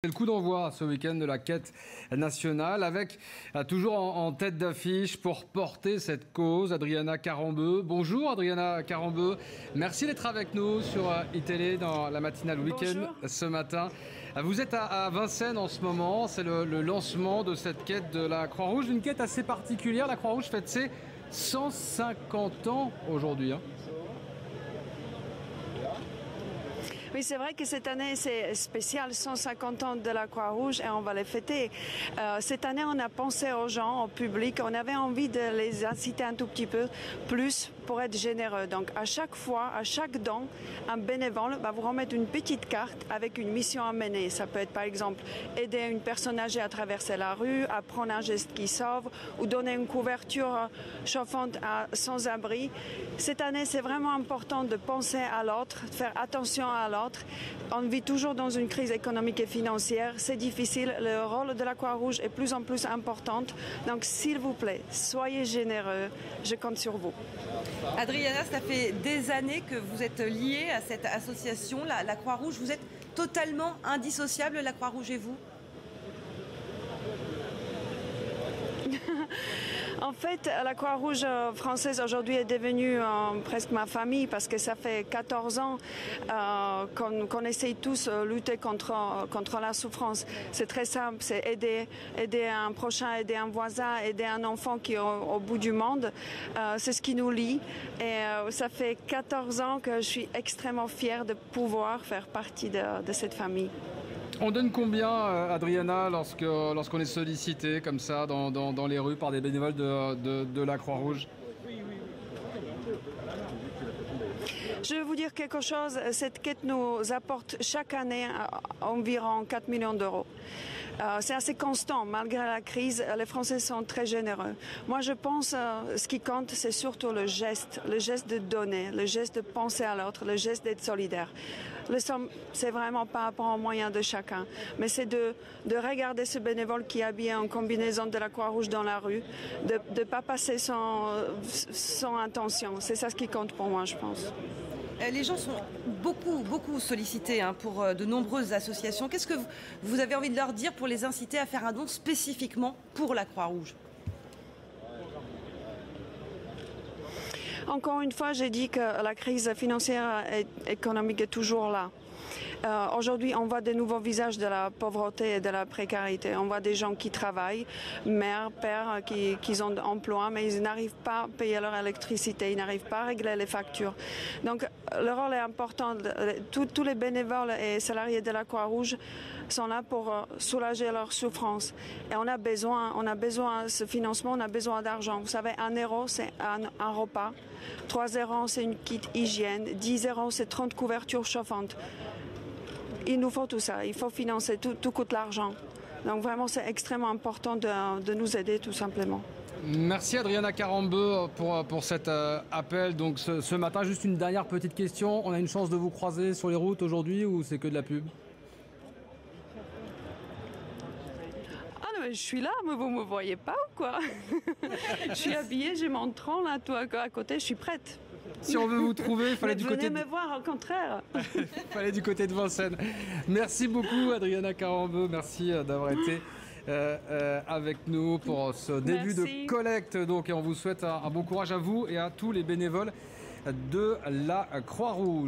C'est le coup d'envoi ce week-end de la quête nationale avec toujours en tête d'affiche pour porter cette cause Adriana Carambeu. Bonjour Adriana Carambeu, merci d'être avec nous sur iTélé dans la matinale week-end ce matin. Vous êtes à Vincennes en ce moment, c'est le lancement de cette quête de la Croix-Rouge, une quête assez particulière. La Croix-Rouge fête ses 150 ans aujourd'hui. Oui, c'est vrai que cette année, c'est spécial, 150 ans de la Croix-Rouge et on va les fêter. Cette année, on a pensé aux gens, au public, on avait envie de les inciter un tout petit peu plus pour être généreux. Donc, à chaque fois, à chaque don, un bénévole va vous remettre une petite carte avec une mission à mener. Ça peut être, par exemple, aider une personne âgée à traverser la rue, apprendre un geste qui sauve ou donner une couverture chauffante à sans-abri. Cette année, c'est vraiment important de penser à l'autre, de faire attention à l'autre. On vit toujours dans une crise économique et financière. C'est difficile. Le rôle de la Croix-Rouge est de plus en plus important. Donc, s'il vous plaît, soyez généreux. Je compte sur vous. Adriana, ça fait des années que vous êtes liée à cette association, la Croix-Rouge. Vous êtes totalement indissociable, la Croix-Rouge et vous? En fait, la Croix-Rouge française aujourd'hui est devenue presque ma famille parce que ça fait 14 ans qu'on essaye tous de lutter contre la souffrance. C'est très simple, c'est aider un prochain, aider un voisin, aider un enfant qui est au bout du monde. C'est ce qui nous lie et ça fait 14 ans que je suis extrêmement fière de pouvoir faire partie de cette famille. On donne combien, Adriana, lorsqu'on est sollicité comme ça dans les rues par des bénévoles de la Croix-Rouge? Je vais vous dire quelque chose. Cette quête nous apporte chaque année environ 4 millions d'euros. C'est assez constant. Malgré la crise, les Français sont très généreux. Moi, je pense ce qui compte, c'est surtout le geste de donner, le geste de penser à l'autre, le geste d'être solidaire. Le somme, c'est vraiment par rapport aux moyens de chacun. Mais c'est de regarder ce bénévole qui est habillé en combinaison de la Croix-Rouge dans la rue, de ne pas passer sans intention. C'est ça ce qui compte pour moi, je pense. Les gens sont beaucoup sollicités pour de nombreuses associations. Qu'est-ce que vous avez envie de leur dire pour les inciter à faire un don spécifiquement pour la Croix-Rouge? Encore une fois, j'ai dit que la crise financière et économique est toujours là. Aujourd'hui, on voit de nouveaux visages de la pauvreté et de la précarité. On voit des gens qui travaillent, mères, pères, qui ont emploi, mais ils n'arrivent pas à payer leur électricité, ils n'arrivent pas à régler les factures. Donc, le rôle est important. Tous les bénévoles et salariés de la Croix-Rouge sont là pour soulager leur souffrance. Et on a besoin de ce financement, on a besoin d'argent. Vous savez, 1 euro, c'est un repas. 3 euros, c'est une kit hygiène. 10 euros, c'est 30 couvertures chauffantes. Il nous faut tout ça, il faut financer, tout coûte l'argent. Donc vraiment, c'est extrêmement important de nous aider tout simplement. Merci Adriana Carambeu pour cet appel. Donc ce matin, juste une dernière petite question. On a une chance de vous croiser sur les routes aujourd'hui ou c'est que de la pub? Ah non, mais je suis là, mais vous me voyez pas ou quoi? Je suis habillée, j'ai mon tronc là, tout à côté, je suis prête. Si on veut vous trouver, il fallait du côté. Venez me voir, au contraire. Il fallait du côté de Vincennes. Merci beaucoup, Adriana Carambeu. Merci d'avoir été avec nous pour ce début de collecte. Donc, et on vous souhaite un bon courage à vous et à tous les bénévoles de la Croix-Rouge.